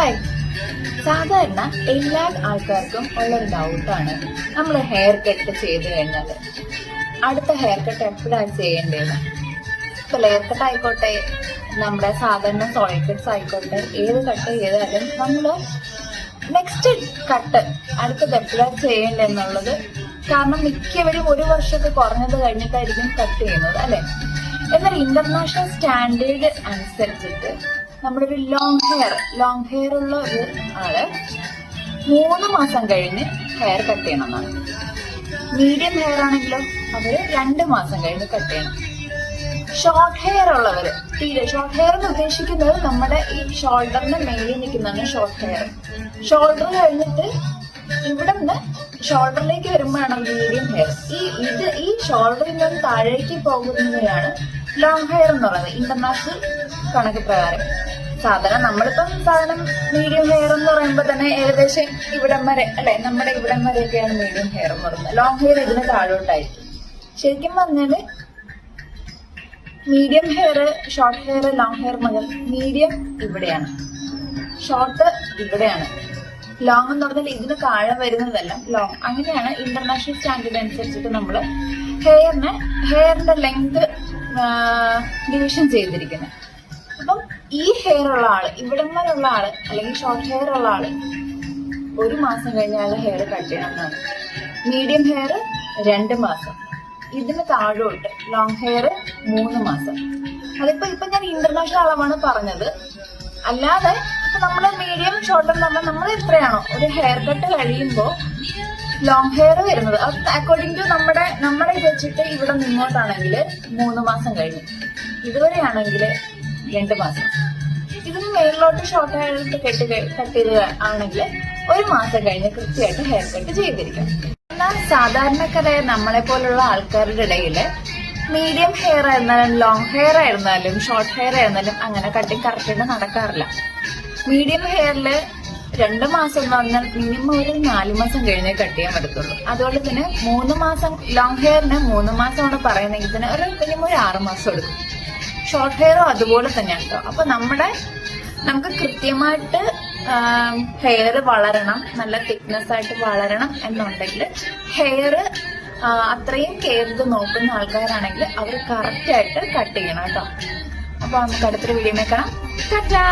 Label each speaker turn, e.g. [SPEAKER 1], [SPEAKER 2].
[SPEAKER 1] Hi. സാധാരണ എല്ലാ ആൾക്കാർക്കും ഉള്ളൊരു ഡൗട്ടാണ്, നമ്മൾ ഹെയർ കട്ട് ചെയ്ത് കഴിഞ്ഞാൽ അടുത്ത ഹെയർ കട്ട് എപ്പോഴാണ് ചെയ്യേണ്ടത്. ഇപ്പൊ ലെയർ കട്ട് ആയിക്കോട്ടെ, നമ്മുടെ സാധാരണ സോളിഡ് കട്ട്സ് ആയിക്കോട്ടെ, ഏത് കട്ട് ചെയ്താലും നമ്മൾ നെക്സ്റ്റ് കട്ട് അടുത്തത് എപ്പോഴാണ് ചെയ്യേണ്ടതെന്നുള്ളത്. കാരണം മിക്കവരും ഒരു വർഷമൊക്കെ കുറഞ്ഞത് കഴിഞ്ഞിട്ടായിരിക്കും കട്ട് ചെയ്യുന്നത്, അല്ലെ? എന്നാൽ ഇന്റർനാഷണൽ സ്റ്റാൻഡേർഡ് അനുസരിച്ചിട്ട് നമ്മുടെ ഒരു ലോങ് ഹെയർ ഉള്ള ഒരു ആള് 3 മാസം കഴിഞ്ഞ് ഹെയർ കട്ട് ചെയ്യണമെന്നാണ്. മീഡിയം ഹെയർ ആണെങ്കിലോ അവര് 2 മാസം കഴിഞ്ഞ് കട്ട് ചെയ്യണം. ഷോർട്ട് ഹെയർ ഉള്ളവര് ഷോർട്ട് ഹെയർ എന്ന് ഉദ്ദേശിക്കുന്നത് നമ്മുടെ ഈ ഷോൾഡറിന് മേലിൽ നിൽക്കുന്നതാണ് ഷോർട്ട് ഹെയർ. ഷോൾഡർ കഴിഞ്ഞിട്ട് ഇവിടെ നിന്ന് ഷോൾഡറിലേക്ക് വരുമ്പോഴാണ് മീഡിയം ഹെയർ. ഈ ഷോൾഡറിൽ നിന്ന് താഴേക്ക് പോകുന്നതിനാണ് ലോങ് ഹെയർ എന്ന് പറയുന്നത് ഇന്റർനാഷണൽ കണക്ക് പ്രകാരം. സാധാരണ നമ്മളിപ്പം മീഡിയം ഹെയർ എന്ന് പറയുമ്പോൾ തന്നെ ഏകദേശം ഇവിടം വരെ, അല്ലെ, നമ്മുടെ ഇവിടം വരെയൊക്കെയാണ് മീഡിയം ഹെയർ എന്ന് പറയുന്നത്. ലോങ് ഹെയർ ഇതിന് താഴോട്ടായിരിക്കും. ശരിക്കും പറഞ്ഞാല് medium hair, short hair, long hair മുതൽ മീഡിയം ഇവിടെയാണ്, ഷോർട്ട് ഇവിടെയാണ്, ലോങ് എന്ന് പറഞ്ഞാൽ ഇതിന് താഴെ വരുന്നതെല്ലാം ലോങ്. അങ്ങനെയാണ് ഇന്റർനാഷണൽ സ്റ്റാൻഡേർഡ് അനുസരിച്ചിട്ട് നമ്മൾ ഹെയറിന്റെ ലെങ്ത് ഡിവിഷൻ ചെയ്തിരിക്കുന്നത്. അപ്പം ഈ ഹെയർ ഉള്ള ആള്, ഇവിടം വരെയുള്ള ആള് അല്ലെങ്കിൽ ഷോർട്ട് ഹെയർ ഉള്ള ആള് 1 മാസം കഴിഞ്ഞാൽ ഹെയർ കട്ട് ചെയ്യണമെന്നാണ്. മീഡിയം ഹെയർ 2 മാസം, ഇതിന് താഴോട്ട് ലോങ് ഹെയർ 3 മാസം. ഇപ്പൊ ഞാൻ ഇന്റർനാഷണൽ അളവാണ് പറഞ്ഞത്. അല്ലാതെ ഇപ്പൊ നമ്മള് മീഡിയം ഷോർട്ട് എന്ന് പറഞ്ഞാൽ നമ്മൾ എത്രയാണോ ഒരു ഹെയർ കട്ട് കഴിയുമ്പോൾ ലോങ് ഹെയർ വരുന്നത്, അത് അക്കോർഡിംഗ് ടു നമ്മുടെ ഇത് വെച്ചിട്ട് ഇവിടെ നിങ്ങോട്ടാണെങ്കിൽ 3 മാസം കഴിഞ്ഞു, ഇതുവരെയാണെങ്കിൽ 2 മാസം. ഇതിന് മേളിലോട്ട് ഷോർട്ട് ഹെയർ കട്ട് ചെയ്ത് ആണെങ്കിൽ 1 മാസം കഴിഞ്ഞ് കൃത്യമായിട്ട് ഹെയർ കട്ട് ചെയ്തിരിക്കും. എന്നാൽ സാധാരണക്കാരായ നമ്മളെ പോലുള്ള ആൾക്കാരുടെ ഇടയില് മീഡിയം ഹെയർ ആയിരുന്നാലും ലോങ് ഹെയർ ആയിരുന്നാലും ഷോർട്ട് ഹെയർ ആയിരുന്നാലും അങ്ങനെ കട്ടിങ് കറക്റ്റായിട്ട് നടക്കാറില്ല. മീഡിയം ഹെയറില് 2 മാസം എന്ന് പറഞ്ഞാൽ മിനിമം ഒരു 4 മാസം കഴിഞ്ഞേ കട്ട് ചെയ്യാൻ പറ്റത്തുള്ളൂ. അതുപോലെ തന്നെ 3 മാസം ലോങ് ഹെയറിന് 3 മാസമാണ് പറയുന്നെങ്കിൽ തന്നെ മിനിമം ഒരു 6 മാസം എടുക്കും. ഷോർട്ട് ഹെയറും അതുപോലെ തന്നെയാണ് കേട്ടോ. അപ്പൊ നമുക്ക് കൃത്യമായിട്ട് ഹെയർ വളരണം, നല്ല തിക്നെസ് ആയിട്ട് വളരണം എന്നുണ്ടെങ്കിൽ ഹെയർ അത്രയും കെയർ ചെയ്ത് നോക്കുന്ന ആൾക്കാരാണെങ്കിൽ അവർ കറക്റ്റ് ആയിട്ട് കട്ട് ചെയ്യണം കേട്ടോ. അപ്പൊ നമുക്ക് അടുത്തൊരു വീഡിയോ കാണാം. ടാറ്റാ.